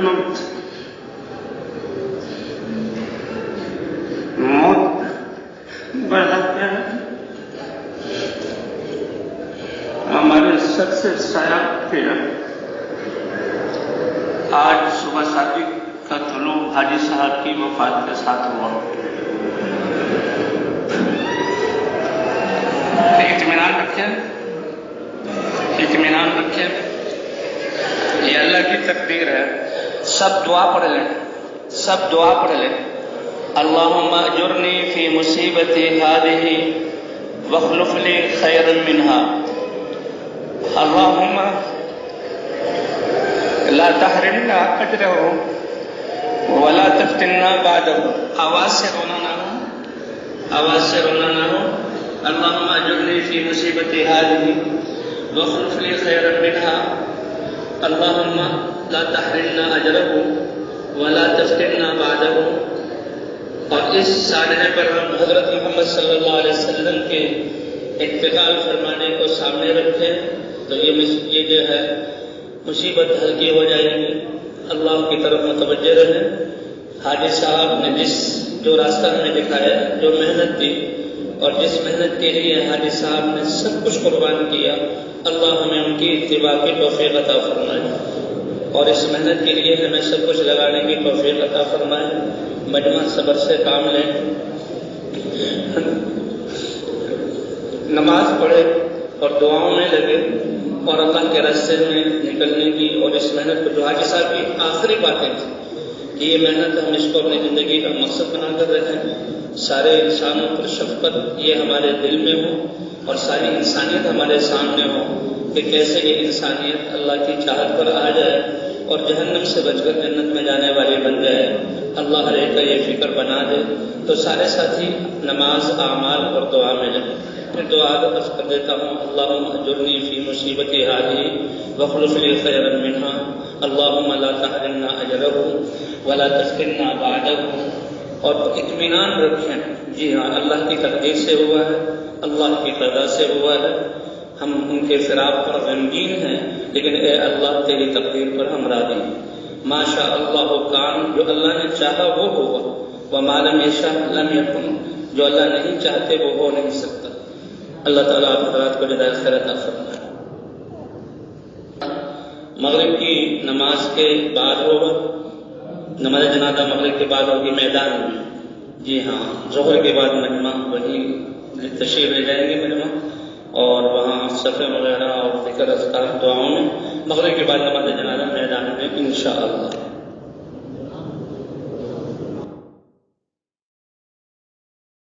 الموت، موت بڑھاتا ہے، ہمارے سر سے سایہ پھیرا۔ آج صبح صادق کا طلوع حاجی صاحب کی وفات کے ساتھ ہوا۔ اطمینان رکھیں، اطمینان رکھیں، یہ اللہ کی تقدیر ہے۔ سب دعا پڑھ لیں، سب دعا پڑھ لیں۔ اللہم اجرنی فی مصیبتی ہذہ واخلف لی خیرا منها، اللہم لا تحرمنا اجرہ ولا تفتنا بعدہ۔ آواز سے رونا نہ ہو، آواز سے رونا نہ ہو۔ اللہم اجرنی فی مصیبتی ہذہ واخلف لی خیرا منها، اللہم لا تحرمنا اجرہ ولا تفتنا بعدہ۔ اور اس سالنے پر ہم حضرت محمد صلی اللہ علیہ وسلم کے انتقال فرمانے کو سامنے رکھیں تو یہ جو ہے مصیبت ہلکی ہو جائے گی۔ اللہ کی طرف متوجہ رہیں۔ حاجی صاحب نے جو راستہ ہمیں دکھایا، جو محنت دی، اور جس محنت کے لیے حاجی صاحب نے سب کچھ قربان کیا، اللہ ہمیں ان کی اتباع کی توفیق عطا فرمائے، اور اس محنت کے لیے ہمیں سب کچھ لگانے کی توفیق عطا فرمائے۔ مجمع صبر سے کام لیں، نماز پڑھے اور دعاؤں میں لگے، اور اللہ کے راستے میں نکلنے کی، اور اس محنت کو جو حاجی صاحب کی آخری باتیں تھیں کہ یہ محنت ہم اس کو اپنی زندگی کا مقصد بنا کر رکھیں، سارے انسانوں پر شفقت یہ ہمارے دل میں ہو، اور ساری انسانیت ہمارے سامنے ہو کہ کیسے یہ انسانیت اللہ کی چاہت پر آ جائے اور جہنم سے بچ کر جنت میں جانے والی بن جائے۔ اللہ ہر ایک کا یہ فکر بنا دے۔ تو سارے ساتھی نماز، اعمال اور دعا میں جائیں۔ میں دعا عرض کر دیتا ہوں، اللہم اجرنی فی مصیبتی ہذہ واخلف لی خیرا منها، اللہم لا تحرمنا اجرہ ولا تفتنا بعدہ۔ اور اطمینان رکھیں، جی ہاں، اللہ کی تقدیر سے ہوا ہے، اللہ کی قضا سے ہوا ہے۔ ہم ان کے فراق پر غمگین ہیں، لیکن اے اللہ تیری تقدیر پر ہم راضی ہیں۔ ما شاء اللہ کان، جو اللہ نے چاہا وہ ہوا، وما لم یشاء لم یکن، جو اللہ نہیں چاہتے وہ ہو نہیں سکتا۔ اللہ تعالیٰ آپ حضرات کو ہدایت خیر عطا فرمائے۔ مغرب کی نماز کے بعد ہوگا، نماز جنازہ مغرب کے بعد ہوگی میدان میں، جی ہاں، ظہر کے بعد مجمع وہیں تشریف لے جائیں گے مجمع، اور وہاں صفے وغیرہ اور ذکر اذکار دعاؤں میں، مغرب کے بعد نماز جنازہ میدان میں انشاءاللہ۔